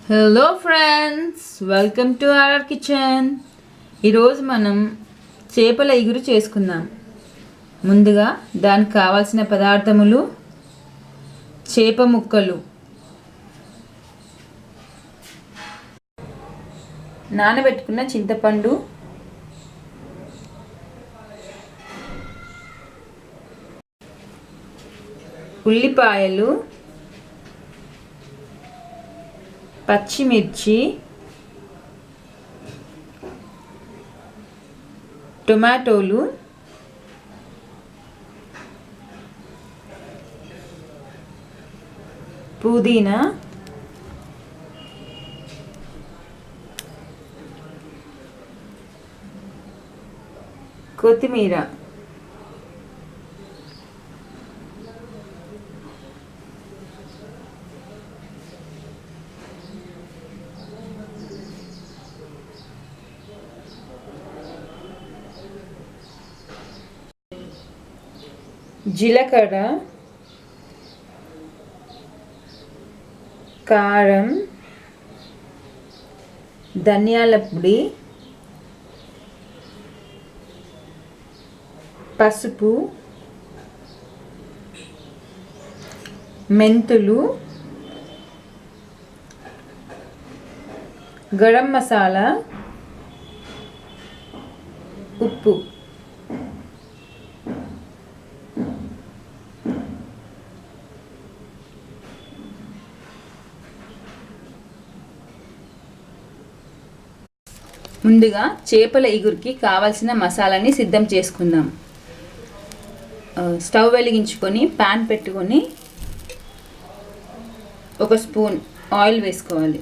Hello friends, welcome to our kitchen. ఈరోజు మనం చేపల ఇగురు చేసుకుందాం. ముందుగా దానికి కావాల్సిన పదార్థములు: చేప ముక్కలు, నానబెట్టుకున్న చింతపండు, ఉల్లిపాయలు, పచ్చిమిర్చి, టొమాటోలు, పుదీనా, కొత్తిమీర, జీలకర్ర, కారం, ధనియాల పొడి, పసుపు, మెంతులు, గరం మసాలా, ఉప్పు. ముందుగా చేపల ఇగురికి కావాల్సిన మసాలాని సిద్ధం చేసుకుందాం. స్టవ్ వెలిగించుకొని ప్యాన్ పెట్టుకొని ఒక స్పూన్ ఆయిల్ వేసుకోవాలి.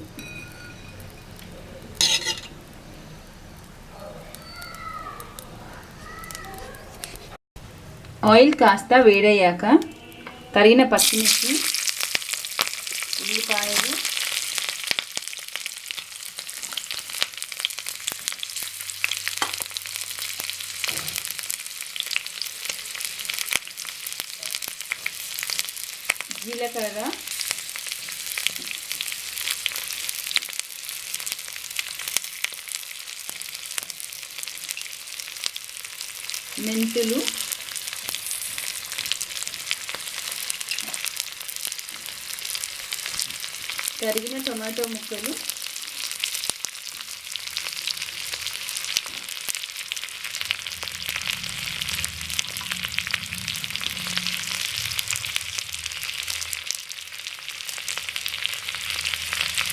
ఆయిల్ కాస్త వేడయ్యాక తరిగిన పచ్చిమిర్చి, ఉల్లిపాయలు, జీలకర్ర, మెంతులు, తరిగిన టొమాటో ముక్కలు,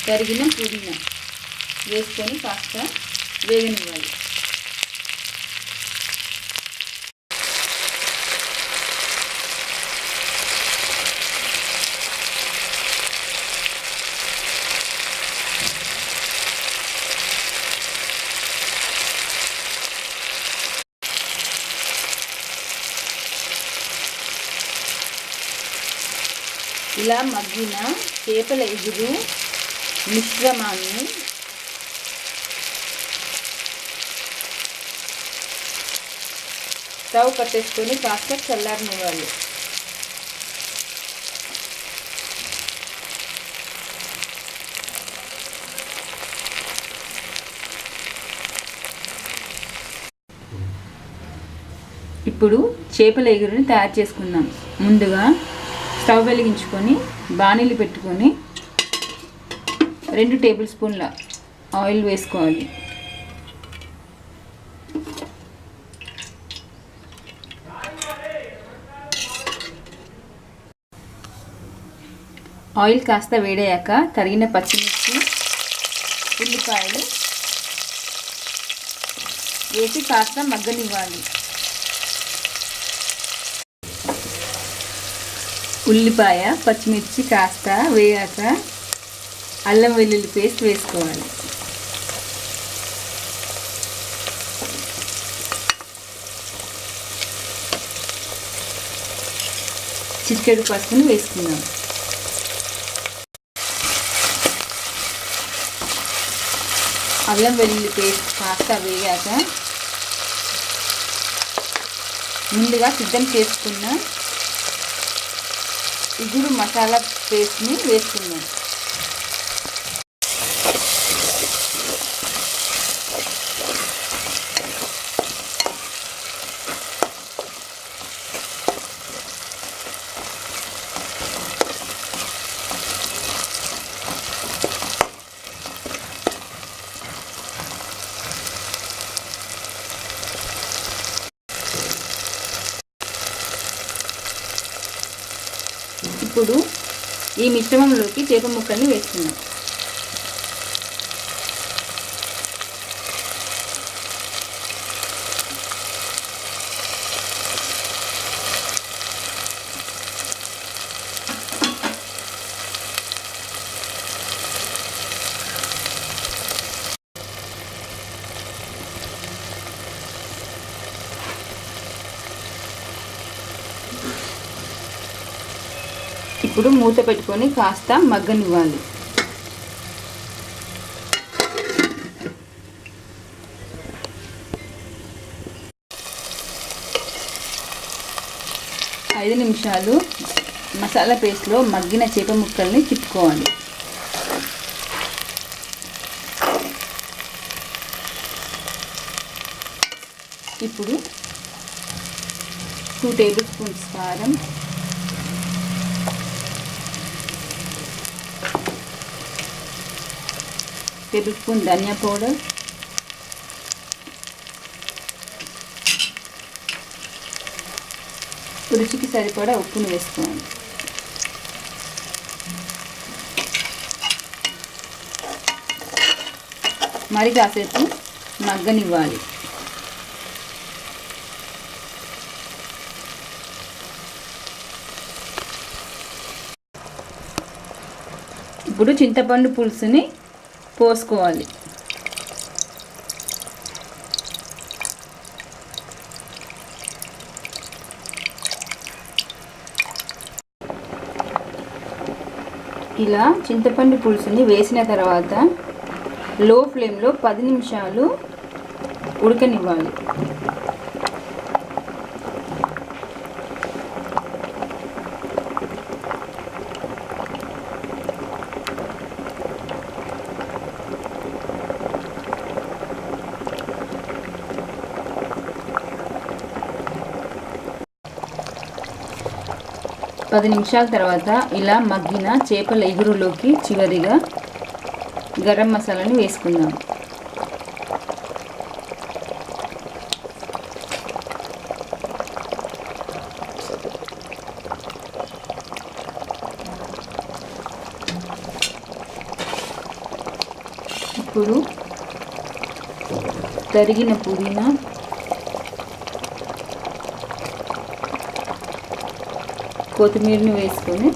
తరిగిన పుదీనా వేసుకొని కాస్త వేగనివ్వాలి. ఇలా మగ్గిన చేపల ఇగురు మిశ్రమాన్ని స్టవ్ కట్టేసుకొని కాస్త చల్లారనివ్వాలి. ఇప్పుడు చేపల ఇగురుని తయారు చేసుకుందాం. ముందుగా స్టవ్ వెలిగించుకొని బాణీలు పెట్టుకొని 2 టేబుల్ స్పూన్ల ఆయిల్ వేసుకోవాలి. ఆయిల్ కాస్త వేడయ్యాక తరిగిన పచ్చిమిర్చి, ఉల్లిపాయలు వేసి కాస్త మగ్గనివ్వాలి. ఉల్లిపాయ, పచ్చిమిర్చి కాస్త వేగాక అల్లం వెల్లుల్లి పేస్ట్ వేసుకోవాలి. చిటికెడు పసుపుని వేసుకుందాం. అల్లం వెల్లుల్లి పేస్ట్ కాస్త వేగాక ముందుగా సిద్ధం చేసుకున్న ఇగురు మసాలా పేస్ట్ని వేసుకుందాం. ఈ మిశ్రమంలోకి చేప ముక్కల్ని వేసుకుందాం. ఇప్పుడు మూత పెట్టుకొని కాస్త మగ్గనివ్వాలి. ఐదు నిమిషాలు మసాలా పేస్ట్లో మగ్గిన చేప ముక్కల్ని తిప్పుకోవాలి. ఇప్పుడు 2 టేబుల్ స్పూన్స్ కారం, 1 టేబుల్ స్పూన్ ధనియా పౌడర్, రుచికి సరిపడా ఉప్పును వేసుకోవాలి. మరి కాసేపు మగ్గనివ్వాలి. ఇప్పుడు చింతపండు పులుసుని పోసుకోవాలి. ఇలా చింతపండు పులుసుని వేసిన తర్వాత లో ఫ్లేమ్లో 10 నిమిషాలు ఉడకనివ్వాలి. పది నిమిషాల తర్వాత ఇలా మగ్గిన చేపల ఇగురులోకి చివరిగా గరం మసాలాని వేసుకుందాం. ఇప్పుడు తరిగిన పుదీనా, కొత్తిమీరని వేసుకొని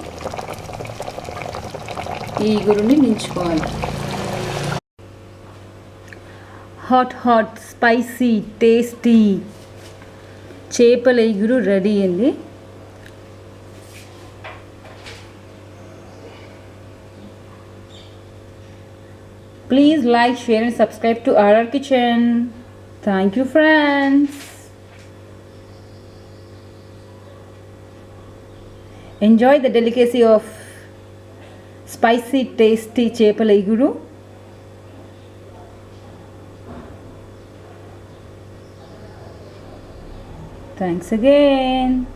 ఈ ఇగురుని దించుకోవాలి. హాట్ స్పైసీ టేస్టీ చేపల ఇగురు రెడీ అయింది. Please like, share and subscribe to our kitchen. Thank you friends. Enjoy the delicacy of spicy tasty Chepala Iguru. Thanks again.